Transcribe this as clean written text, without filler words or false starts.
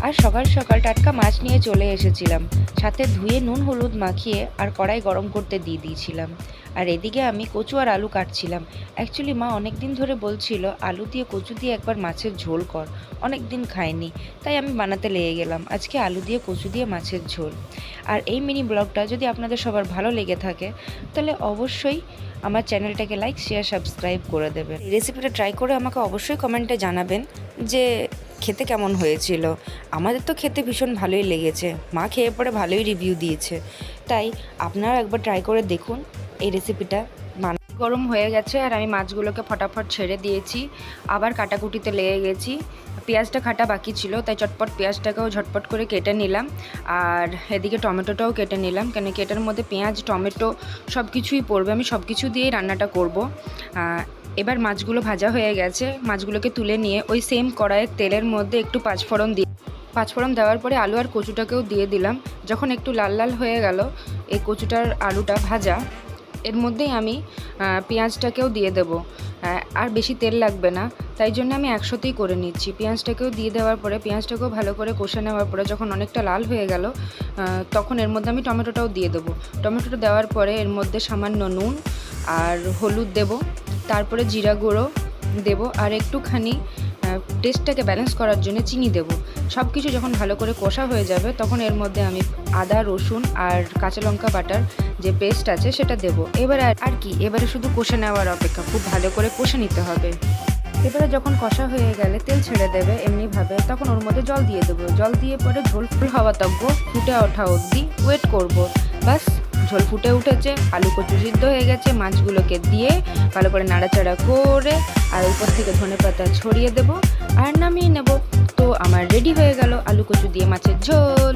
আর সকাল সকাল টাটকা মাছ নিয়ে চলে এসেছিলাম, সাথে ধুয়ে নুন হলুদ মাখিয়ে আর কড়াই গরম করতে দিয়ে দিয়েছিলাম। আর এদিকে আমি কচু আর আলু কাটছিলাম। অ্যাকচুয়ালি মা অনেক দিন ধরে বলছিল আলু দিয়ে কচু দিয়ে একবার মাছের ঝোল কর, অনেক দিন খাইনি, তাই আমি বানাতে লেগে গেলাম আজকে আলু দিয়ে কচু দিয়ে মাছের ঝোল। আর এই মিনি ব্লগটা যদি আপনাদের সবার ভালো লেগে থাকে তাহলে অবশ্যই আমার চ্যানেলটাকে লাইক শেয়ার সাবস্ক্রাইব করে দেবেন। এই রেসিপিটা ট্রাই করে আমাকে অবশ্যই কমেন্টে জানাবেন যে খেতে কেমন হয়েছিল। আমাদের তো খেতে ভীষণ ভালোই লেগেছে, মা খেয়ে পরে ভালোই রিভিউ দিয়েছে, তাই আপনারা একবার ট্রাই করে দেখুন এই রেসিপিটা। গরম হয়ে গেছে আর আমি মাছগুলোকে ফটাফট ছেড়ে দিয়েছি, আবার কাটাকুটিতে লেগে গেছি। পেঁয়াজটা কাটা বাকি ছিল, তাই চটপট পেঁয়াজটাকেও ঝটপট করে কেটে নিলাম। আর এদিকে টমেটোটাও কেটে নিলাম, কেন কি এটার মধ্যে পেঁয়াজ টমেটো সব কিছুই পড়বে, আমি সব কিছু দিয়েই রান্নাটা করব। এবার মাছগুলো ভাজা হয়ে গেছে, মাছগুলোকে তুলে নিয়ে ওই সেম কড়াইয়ের তেলের মধ্যে একটু পাঁচফোড়ন দেওয়ার পরে আলু আর কচুটাকেও দিয়ে দিলাম। যখন একটু লাল লাল হয়ে গেল এই কচুটার আলুটা ভাজা, এর মধ্যেই আমি পেঁয়াজটাকেও দিয়ে দেবো। আর বেশি তেল লাগবে না, তাই জন্য আমি একসাথেই করে নিচ্ছি। পেঁয়াজটাকেও দিয়ে দেওয়ার পরে পেঁয়াজটাকেও ভালো করে কষে নেওয়ার পরে যখন অনেকটা লাল হয়ে গেল তখন এর মধ্যে আমি টমেটোটাও দিয়ে দেবো। টমেটোটা দেওয়ার পরে এর মধ্যে সামান্য নুন আর হলুদ দেব, তারপরে জিরা গুঁড়ো দেব, আর একটুখানি টেস্টটাকে ব্যালেন্স করার জন্য চিনি দেব। সব কিছু যখন ভালো করে কষা হয়ে যাবে তখন এর মধ্যে আমি আদা রসুন আর কাঁচা লঙ্কা বাটার যে পেস্ট আছে সেটা দেব। এবারে আর কি, এবারে শুধু কষে নেওয়ার অপেক্ষা, খুব ভালো করে কষে নিতে হবে। এবারে যখন কষা হয়ে গেলে তেল ছেড়ে দেবে এমনিভাবে, তখন ওর মধ্যে জল দিয়ে দেবো। জল দিয়ে পরে ঝোল ফুল হওয়া তব্য ফুটে ওঠা অবধি ওয়েট করব। বাস, ঝোল ফুটে উঠেছে, আলু কচু সিদ্ধ হয়ে গেছে, মাছগুলোকে দিয়ে ভালো করে নাড়াচাড়া করে আর উপর থেকে ধনেপাতা ছড়িয়ে দেব আর নামিয়ে নেব। তো আমার রেডি হয়ে গেল আলু কচু দিয়ে মাছের ঝোল।